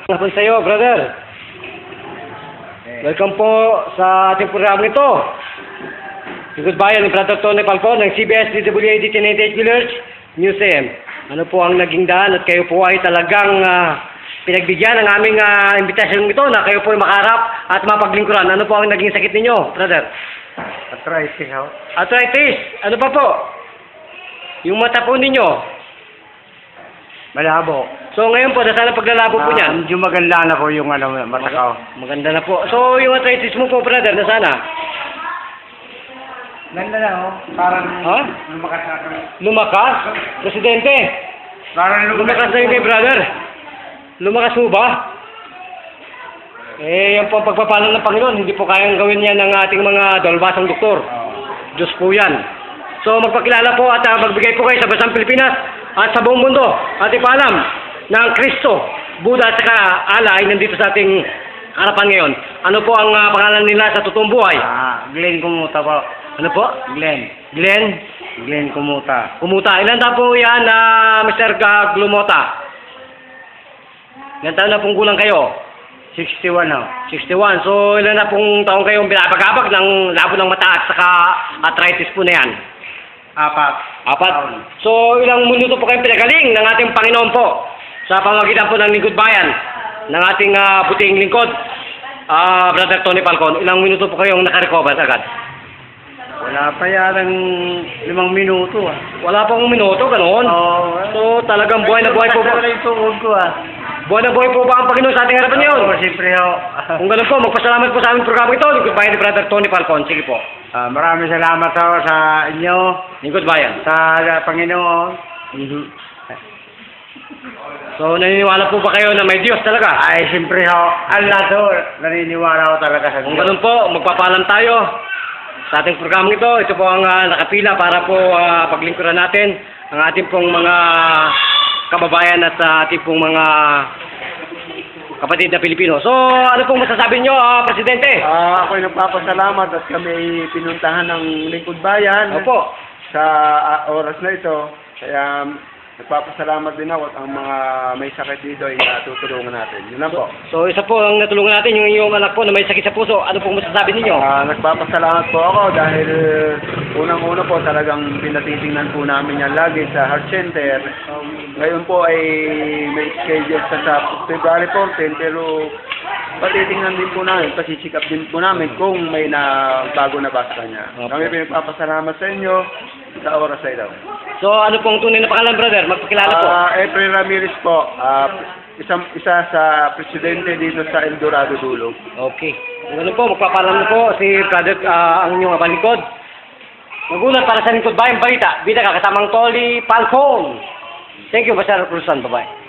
Hapon sa iyo, brother. Welcome po sa ating programa ito. Goodbye, ni Brother Tony Falcon ng CBS DWAD 1088 Village Museum. Ano po ang naging daan at kayo po ay talagang pinagbigyan ng aming imbitasyon ito na kayo po ay makaharap at mapaglingkuran. Ano po ang naging sakit ninyo, brother? Arthritis, ho? Arthritis. Ano pa po? Yung mata po ninyo? Malabo. So ngayon po, nasaan ang paglalabo po niyan? Medyo maganda na po yung mata ko. Maganda na po. So yung arthritis mo po, brother, nasaan na? Ganda na, ho? Parang lumakas na ako. Lumakas? Presidente? Parang lumakas na yun kay brother. Lumakas mo ba? Yan po ang pagpapala ng Panginoon. Hindi po kayang gawin yan ng ating mga dalbasang doktor. Diyos po yan. So magpakilala po at magbigay po kayo sa Bansang Pilipinas at sa buong mundo. At ipaalam ng Kristo, Buddha at saka Allah ay nandito sa ating harapan ngayon. Ano po ang pangalan nila sa totoong buhay? Glenn Kumuta po. Ano po? Glenn Kumuta. Kumuta. Ilan taon po yan, Mr. Glumota? Ilan taon na pong gulang kayo? 61, ho? 61. So, ilan na pong taon kayong binabag-abag ng labo ng mata at saka arthritis po na yan? 4. So, ilang minuto po kayong pinagaling ng ating Panginoon po sa pamagitan po ng lingkod bayan ng ating buting lingkod, Brother Tony Falcon. Ilang minuto po kayong nakarecover agad? Wala pa yan ng 5 minuto, Wala pong minuto, ganoon? So, talagang buhay na buhay po ba? Yung tuhod ko, Buhay na buhay po ba ang Panginoon sa ating harapan ngayon? Siyempre, ho. Kung ganoon po, magpasalamat po sa aming programa ito. Lingkod bayan ni Brother Tony Falcon. Sige po. Maraming salamat, ho, sa inyo. Lingkod bayan. Sa Panginoon. So, naniniwala po ba kayo na may Diyos talaga? Ay, siyempre, ho. Allah, ho. Naniniwala ko talaga sa Diyos. Kung ganoon po, magpapaalam tayo sa ating programa ito. Ito po ang nakapila para po paglingkuran natin ang ating pong mga kababayan at ating pong mga kapatid na Pilipino. So, ano pong masasabi nyo, Presidente? Ako'y nagpapasalamat at kami pinuntahan ng Lingkod Bayan. Opo. Sa oras na ito. Kaya nagpapasalamat din ako at ang mga may sakit dito ay tutulungan natin. Yun lang po. So, isa po ang natulungan natin, yung iyong anak po na may sakit sa puso. Ano pong masasabi ninyo? Nagpapasalamat po ako dahil unang-una po talagang pinatitingnan po namin yan lagi sa heart center. Ngayon po ay may schedule sa February 14 pero patitingnan din po namin, pasisikap din po namin kung may bago na basta niya. Kami pinagpapasalamat sa inyo sa oras na ito. So, ano pong tunay na pangalan, brother? Magpakilala po. April Ramirez po. Isa sa presidente dito sa El Dorado Dulo. Okay. Ano po, magpapalam na po si brother, ang inyong abalingkod. Magulat para sa Lingkod Bayan Balita. Bida ka kasamang Tony Falcon. Thank you, Pastor Cruzan. Bye-bye.